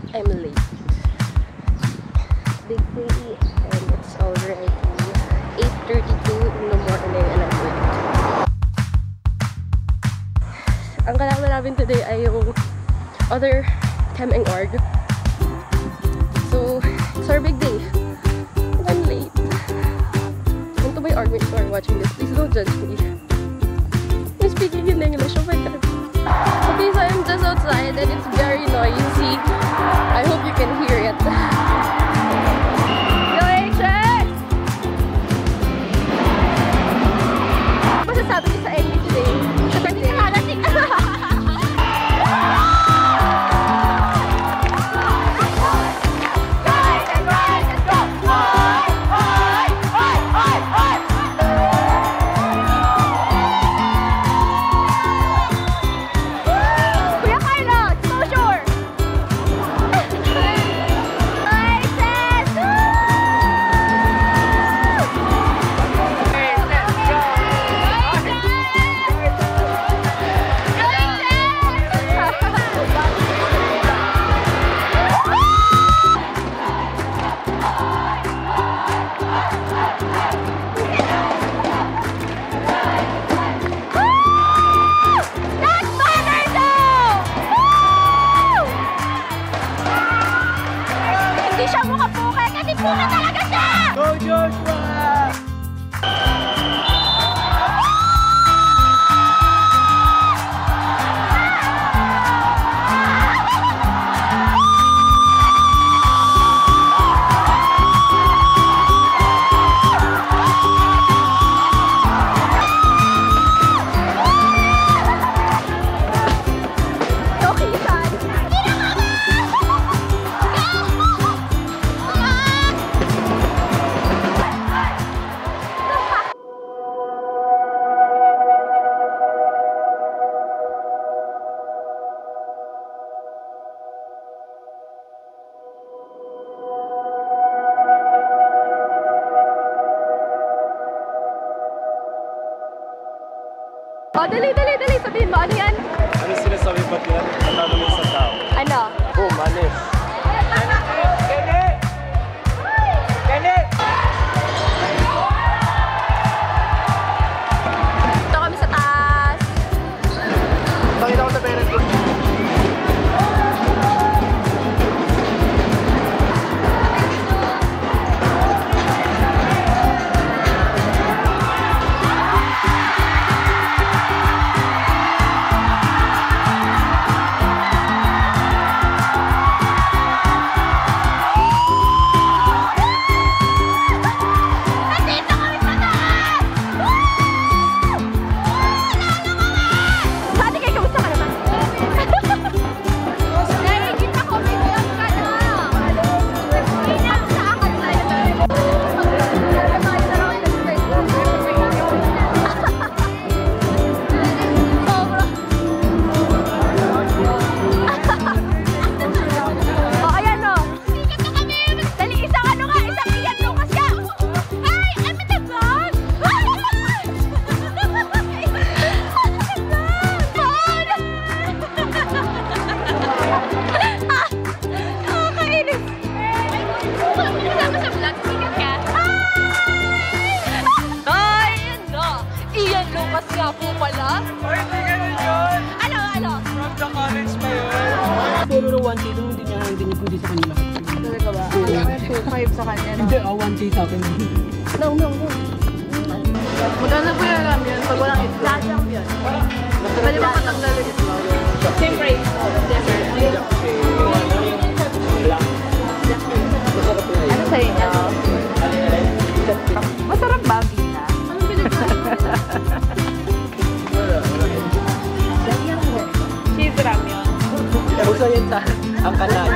I'm late. Big day and it's already 8:32 in the morning and I'm late. Ang kailangan namin today ay yung other chem and org. So, it's our big day. And I'm late. And to my org mates who are watching this, please don't judge me. I'm speaking in English, oh my god. Okay, so I'm just outside and it's very noisy. I hope you can hear it. Yo, Action! Masasabi niyo sa English today? Sa birthday? Go Joshua! Oh, dali! Sabihin mo, ano yan? Ano sinasabi ba't yan? Ano mo sa tao? Ano? Oh, manis. Ito kami sa taas. Pakita ko sa parents ko. Pero no 1K doon, hindi pwede sa kanila. Talaga ba? Kailangan 2.5 sa kanya. Hindi, 1K sa akin. No. Maganda po yung alam yun pag walang itlog. Lasang yun. Pwede ba katanggal yung itlog? Siyempre. Ano sa inyo? Masarap ba, Gina? Anong pinagsasabi? Cheese ramyun. Uso yun sa ang kanal.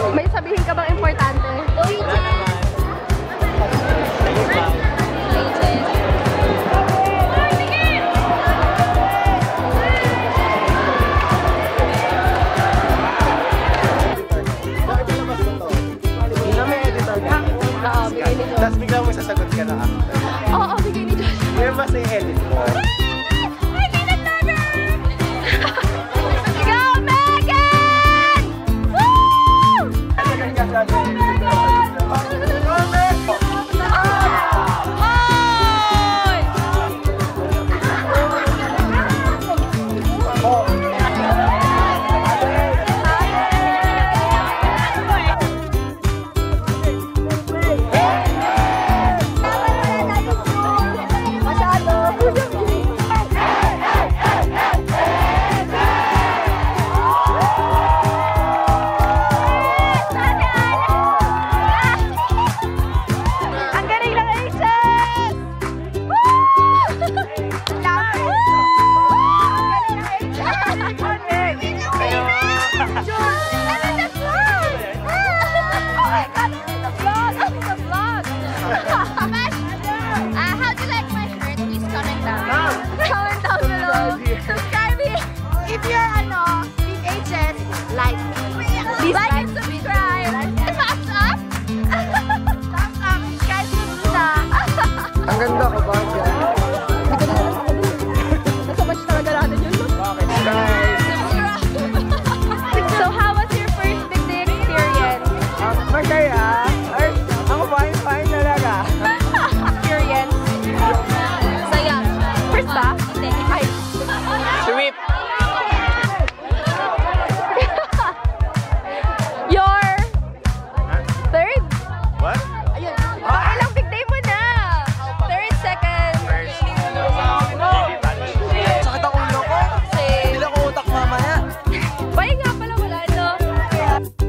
May sabihin ka bang importante? Bye!